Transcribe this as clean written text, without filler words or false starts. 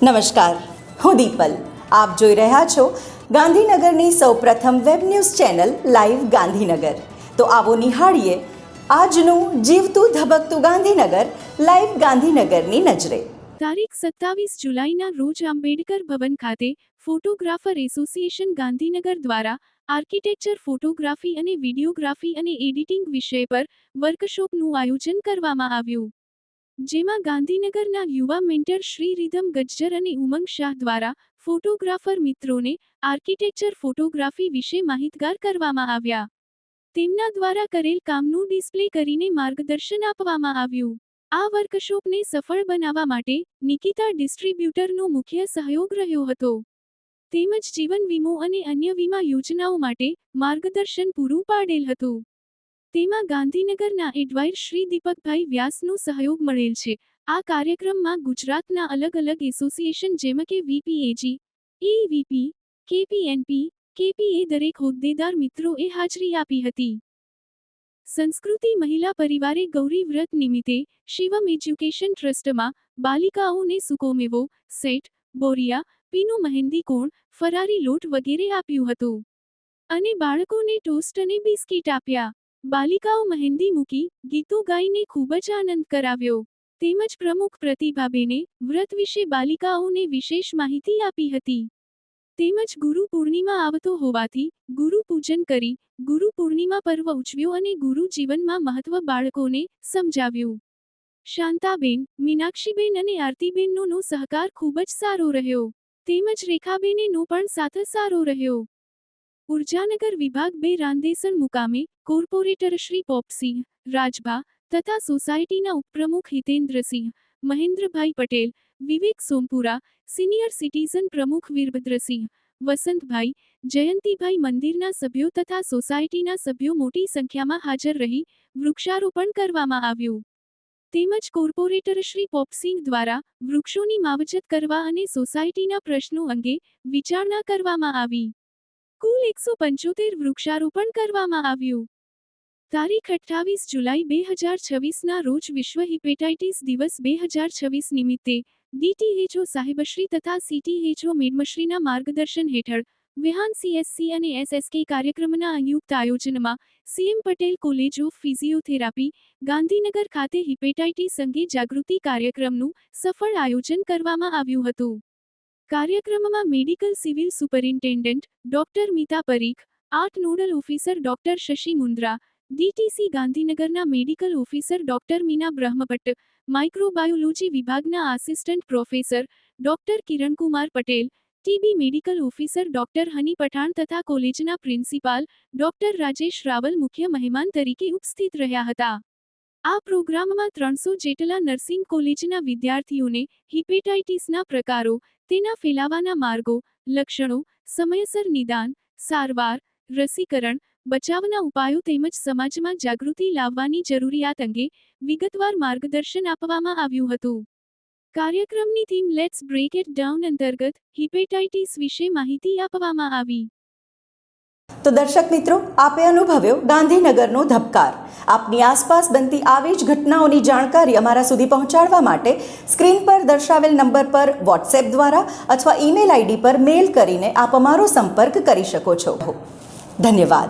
નમસ્કાર, હું દીપલ. આપ જોઈ રહ્યા છો ગાંધીનગરની સૌપ્રથમ web news channel live Gandhinagar. તો આવો નિહાળીએ આજનું જીવતું ધબકતું ગાંધીનગર લાઈવ ગાંધીનગરની નજરે. તારીખ 27 જુલાઈના રોજ આંબેડકર ભવન ખાતે ફોટોગ્રાફર એસોસિએશન ગાંધીનગર દ્વારા આર્કિટેક્ચર, ફોટોગ્રાફી અને વિડીયોગ્રાફી અને એડિટિંગ વિષય પર વર્કશોપનું આયોજન કરવામાં આવ્યું, જેમાં ગાંધીનગરના યુવા મેન્ટર શ્રી રિધમ ગજ્જર અને ઉમંગ શાહ દ્વારા ફોટોગ્રાફર મિત્રોને આર્કિટેક્ચર ફોટોગ્રાફી વિશે માહિતગાર કરવામાં આવ્યા. તેમના દ્વારા કરેલ કામનું ડિસ્પ્લે કરીને માર્ગદર્શન આપવામાં આવ્યું. આ વર્કશોપને સફળ બનાવવા માટે નિકિતા ડિસ્ટ્રીબ્યુટરનો મુખ્ય સહયોગ રહ્યો હતો, તેમજ જીવન વીમો અને અન્ય વીમા યોજનાઓ માટે માર્ગદર્શન પૂરું પાડેલ હતું. તેમાં ગાંધીનગરના એડવાઇર શ્રી દીપકભાઈ વ્યાસનો સહયોગ મળેલ છે. આ કાર્યક્રમમાં ગુજરાતના અલગ અલગ એસોસિએશન જેમ કે વીપીએજી, એવીપી, કેપીએનપી, કેપીએ દરેક હોદ્દેદાર મિત્રોએ હાજરી આપી હતી. સંસ્કૃતિ મહિલા પરિવારે ગૌરી વ્રત નિમિત્તે શિવમ એજ્યુકેશન ટ્રસ્ટમાં બાલિકાઓને સુકોમેવો, સેટ, બોરિયા, પીનું મહેંદી કોણ, ફરારી લોટ વગેરે આપ્યું હતું અને બાળકોને ટોસ્ટ અને બિસ્કિટ આપ્યા. બાલિકાઓ મહેંદી મૂકી ગીતો ગાઈને ખૂબ જ આનંદ કરાવ્યો. તેમજ પ્રમુખ પ્રતિભાબેને વ્રત વિશે બાલિકાઓને વિશેષ માહિતી આપી હતી. તેમજ ગુરુ પૂર્ણિમા આવતો હોવાથી ગુરુ પૂજન કરી ગુરુ પૂર્ણિમા પર્વ ઉજવ્યો અને ગુરુ જીવનમાં મહત્વ બાળકોને સમજાવ્યું. શાંતાબેન, મીનાક્ષીબેન અને આરતીબેનનો સહકાર ખૂબ જ સારો રહ્યો, તેમજ રેખાબેનનો પણ સાથ સારો રહ્યો. ઉર્જાનગર વિભાગ 2 રાંદેસણ મુકામે કોર્પોરેટર શ્રી પોપસિંહ રાજભા તથા સોસાયટીના ઉપપ્રમુખ હિતેન્દ્રસિંહ, મહેન્દ્રભાઈ પટેલ, વિવેક સોમપુરા, સિનિયર સિટીઝન પ્રમુખ વીરભદ્રસિંહ, વસંતભાઈ, જયંતિભાઈ મંદિરના સભ્યો તથા સોસાયટીના સભ્યો મોટી સંખ્યામાં હાજર રહી વૃક્ષારોપણ કરવામાં આવ્યું. તેમજ કોર્પોરેટર શ્રી પોપસિંહ દ્વારા વૃક્ષોની માવજત કરવા અને સોસાયટીના પ્રશ્નો અંગે વિચારણા કરવામાં આવી. કુલ 175 વૃક્ષારોપણ કરવામાં આવ્યું. તારીખ 28 જુલાઈ 2026ના રોજ વિશ્વ હિપેટાઇટિસ દિવસ 2026 નિમિત્તે ડીટીએચઓ સાહેબશ્રી તથા સીટીએચઓ મેડમશ્રીના માર્ગદર્શન હેઠળ વિહાન સીએસસી અને એસએસકે કાર્યક્રમના સંયુક્ત આયોજનમાં CM Patel college of physiotherapy Gandhinagar ખાતે હિપેટાઇટિસ અંગે જાગૃતિ કાર્યક્રમનું સફળ આયોજન કરવામાં આવ્યું હતું. કાર્યક્રમમાં medical civil superintendent doctor Mita Parikh, ART nodal officer doctor Shashi Mundra, DTC ગાંધીનગરના medical officer doctor Mina Brahmbhatt, microbiology વિભાગના assistant professor doctor Kirankumar Patel, TB medical officer doctor Hani Pathan તથા કોલેજના પ્રિન્સિપાલ ડોક્ટર રાજેશ રાવલ મુખ્ય મહેમાન તરીકે ઉપસ્થિત રહ્યા હતા. આ પ્રોગ્રામમાં 300 જેટલા નર્સિંગ કોલેજના વિદ્યાર્થીઓને હિપેટાઇટિસના પ્રકારો, તેના ફેલાવાના માર્ગો, લક્ષણો, સમયસર નિદાન, સારવાર, રસીકરણ, બચાવના ઉપાયો તેમજ સમાજમાં જાગૃતિ લાવવાની જરૂરિયાત અંગે વિગતવાર માર્ગદર્શન આપવામાં આવ્યું હતું. કાર્યક્રમની theme let's break it down અંતર્ગત હિપેટાઇટિસ વિશે માહિતી આપવામાં આવી. તો દર્શક મિત્રો, આપે અનુભવ્યો ગાંધીનગરનો ધબકાર. આપની આસપાસ બનતી આવી જ ઘટનાઓની જાણકારી અમારા સુધી પહોંચાડવા માટે સ્ક્રીન પર દર્શાવેલ નંબર પર વોટ્સએપ દ્વારા અથવા ઈમેલ આઈડી પર મેલ કરીને આપ અમારો સંપર્ક કરી શકો છો. ધન્યવાદ.